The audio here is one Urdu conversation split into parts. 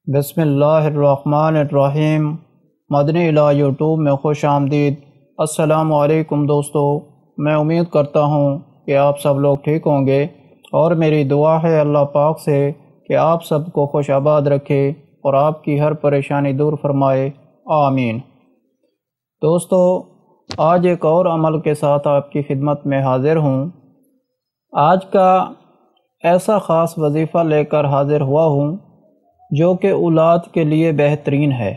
بسم اللہ الرحمن الرحیم۔ مدنی الہ یوٹیوب میں خوش آمدید۔ السلام علیکم دوستو، میں امید کرتا ہوں کہ آپ سب لوگ ٹھیک ہوں گے، اور میری دعا ہے اللہ پاک سے کہ آپ سب کو خوش آباد رکھے اور آپ کی ہر پریشانی دور فرمائے، آمین۔ دوستو، آج ایک اور عمل کے ساتھ آپ کی خدمت میں حاضر ہوں۔ آج کا ایسا خاص وظیفہ لے کر حاضر ہوا ہوں جو کہ اولاد کے لیے بہترین ہے۔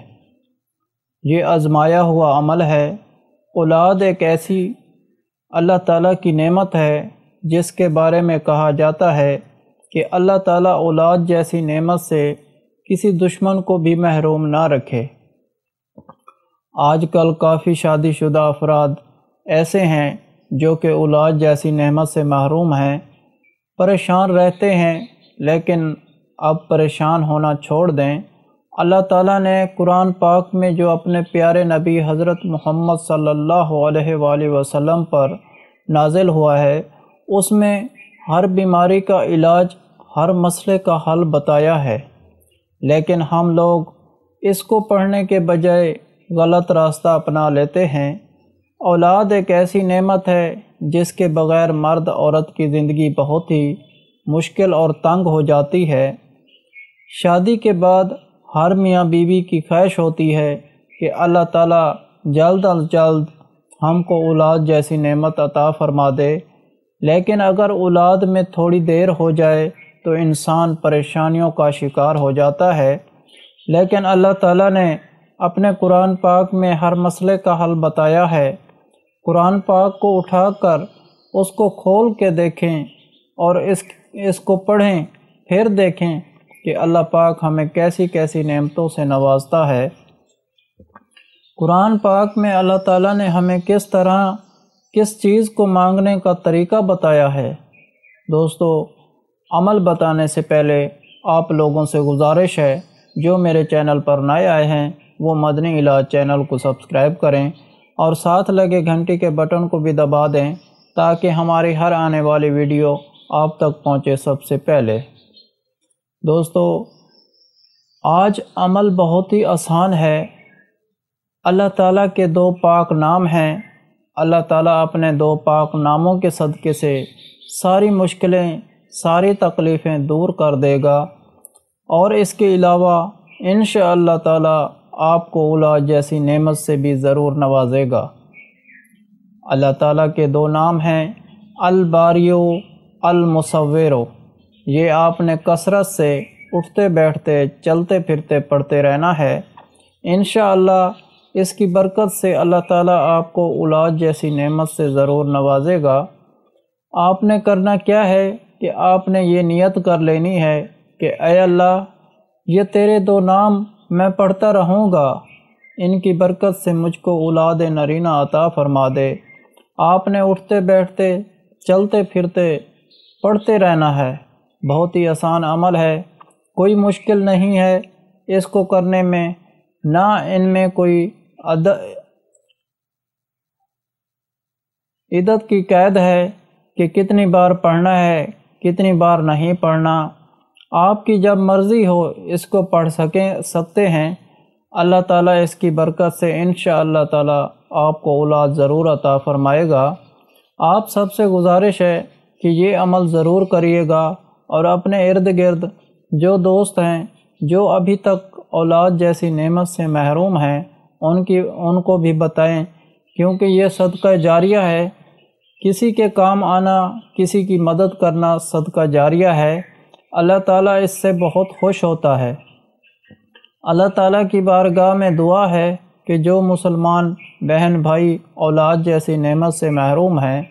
یہ آزمایا ہوا عمل ہے۔ اولاد ایک ایسی اللہ تعالیٰ کی نعمت ہے جس کے بارے میں کہا جاتا ہے کہ اللہ تعالیٰ اولاد جیسی نعمت سے کسی دشمن کو بھی محروم نہ رکھے۔ آج کل کافی شادی شدہ افراد ایسے ہیں جو کہ اولاد جیسی نعمت سے محروم ہیں، پریشان رہتے ہیں، لیکن اب پریشان ہونا چھوڑ دیں۔ اللہ تعالیٰ نے قرآن پاک میں جو اپنے پیارے نبی حضرت محمد صلی اللہ علیہ وآلہ وسلم پر نازل ہوا ہے، اس میں ہر بیماری کا علاج، ہر مسئلے کا حل بتایا ہے، لیکن ہم لوگ اس کو پڑھنے کے بجائے غلط راستہ اپنا لیتے ہیں۔ اولاد ایک ایسی نعمت ہے جس کے بغیر مرد عورت کی زندگی بہت ہی مشکل اور تنگ ہو جاتی ہے۔ شادی کے بعد ہر میاں بیوی کی خواہش ہوتی ہے کہ اللہ تعالیٰ جلد از جلد ہم کو اولاد جیسی نعمت عطا فرما دے، لیکن اگر اولاد میں تھوڑی دیر ہو جائے تو انسان پریشانیوں کا شکار ہو جاتا ہے۔ لیکن اللہ تعالیٰ نے اپنے قرآن پاک میں ہر مسئلے کا حل بتایا ہے۔ قرآن پاک کو اٹھا کر اس کو کھول کے دیکھیں اور اس کو پڑھیں، پھر دیکھیں کہ اللہ پاک ہمیں کیسی کیسی نعمتوں سے نوازتا ہے۔ قرآن پاک میں اللہ تعالیٰ نے ہمیں کس طرح کس چیز کو مانگنے کا طریقہ بتایا ہے۔ دوستو، عمل بتانے سے پہلے آپ لوگوں سے گزارش ہے، جو میرے چینل پر نئے آئے ہیں وہ مدنی الہ چینل کو سبسکرائب کریں اور ساتھ لگے گھنٹی کے بٹن کو بھی دبا دیں تاکہ ہماری ہر آنے والی ویڈیو آپ تک پہنچے سب سے پہلے۔ دوستو، آج عمل بہت ہی آسان ہے۔ اللہ تعالیٰ کے دو پاک نام ہیں۔ اللہ تعالیٰ اپنے دو پاک ناموں کے صدقے سے ساری مشکلیں، ساری تکلیفیں دور کر دے گا، اور اس کے علاوہ انشاءاللہ تعالیٰ آپ کو اولاد جیسی نعمت سے بھی ضرور نوازے گا۔ اللہ تعالیٰ کے دو نام ہیں الباریو، المصورو۔ یہ آپ نے کثرت سے اٹھتے بیٹھتے چلتے پھرتے پڑھتے رہنا ہے۔ انشاءاللہ اس کی برکت سے اللہ تعالیٰ آپ کو اولاد جیسی نعمت سے ضرور نوازے گا۔ آپ نے کرنا کیا ہے کہ آپ نے یہ نیت کر لینی ہے کہ اے اللہ، یہ تیرے دو نام میں پڑھتا رہوں گا، ان کی برکت سے مجھ کو اولاد نرینہ عطا فرما دے۔ آپ نے اٹھتے بیٹھتے چلتے پھرتے پڑھتے رہنا ہے۔ بہت ہی آسان عمل ہے، کوئی مشکل نہیں ہے اس کو کرنے میں، نہ ان میں کوئی عدد کی قید ہے کہ کتنی بار پڑھنا ہے، کتنی بار نہیں پڑھنا۔ آپ کی جب مرضی ہو اس کو پڑھ سکتے ہیں۔ اللہ تعالیٰ اس کی برکت سے انشاءاللہ تعالیٰ آپ کو اولاد ضرور عطا فرمائے گا۔ آپ سب سے گزارش ہے کہ یہ عمل ضرور کریے گا، اور اپنے ارد گرد جو دوست ہیں جو ابھی تک اولاد جیسی نعمت سے محروم ہیں ان کو بھی بتائیں، کیونکہ یہ صدقہ جاریہ ہے۔ کسی کے کام آنا، کسی کی مدد کرنا صدقہ جاریہ ہے۔ اللہ تعالیٰ اس سے بہت خوش ہوتا ہے۔ اللہ تعالیٰ کی بارگاہ میں دعا ہے کہ جو مسلمان بہن بھائی اولاد جیسی نعمت سے محروم ہیں،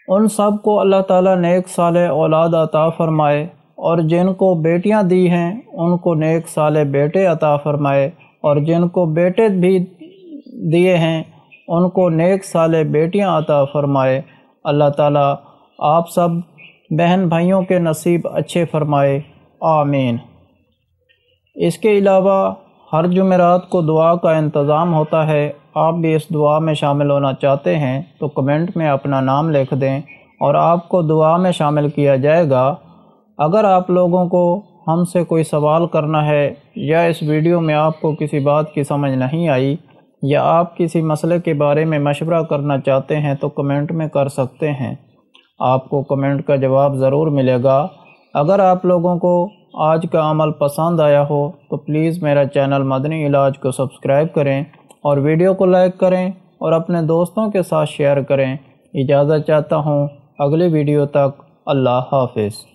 ان سب کو اللہ تعالیٰ نیک صالح اولاد عطا فرمائے، اور جن کو بیٹیاں دی ہیں ان کو نیک صالح بیٹے عطا فرمائے، اور جن کو بیٹے بھی دیے ہیں ان کو نیک صالح بیٹیاں عطا فرمائے۔ اللہ تعالیٰ آپ سب بہن بھائیوں کے نصیب اچھے فرمائے، آمین۔ اس کے علاوہ ہر جمعرات کو دعا کا انتظام ہوتا ہے۔ آپ بھی اس دعا میں شامل ہونا چاہتے ہیں تو کمنٹ میں اپنا نام لکھ دیں اور آپ کو دعا میں شامل کیا جائے گا۔ اگر آپ لوگوں کو ہم سے کوئی سوال کرنا ہے یا اس ویڈیو میں آپ کو کسی بات کی سمجھ نہیں آئی یا آپ کسی مسئلے کے بارے میں مشورہ کرنا چاہتے ہیں تو کمنٹ میں کر سکتے ہیں۔ آپ کو کمنٹ کا جواب ضرور ملے گا۔ اگر آپ لوگوں کو آج کا عمل پسند آیا ہو تو پلیز میرا چینل مدنی علاج کو سبسکرائب کریں اور ویڈیو کو لائک کریں اور اپنے دوستوں کے ساتھ شیئر کریں۔ اجازت چاہتا ہوں، اگلی ویڈیو تک اللہ حافظ۔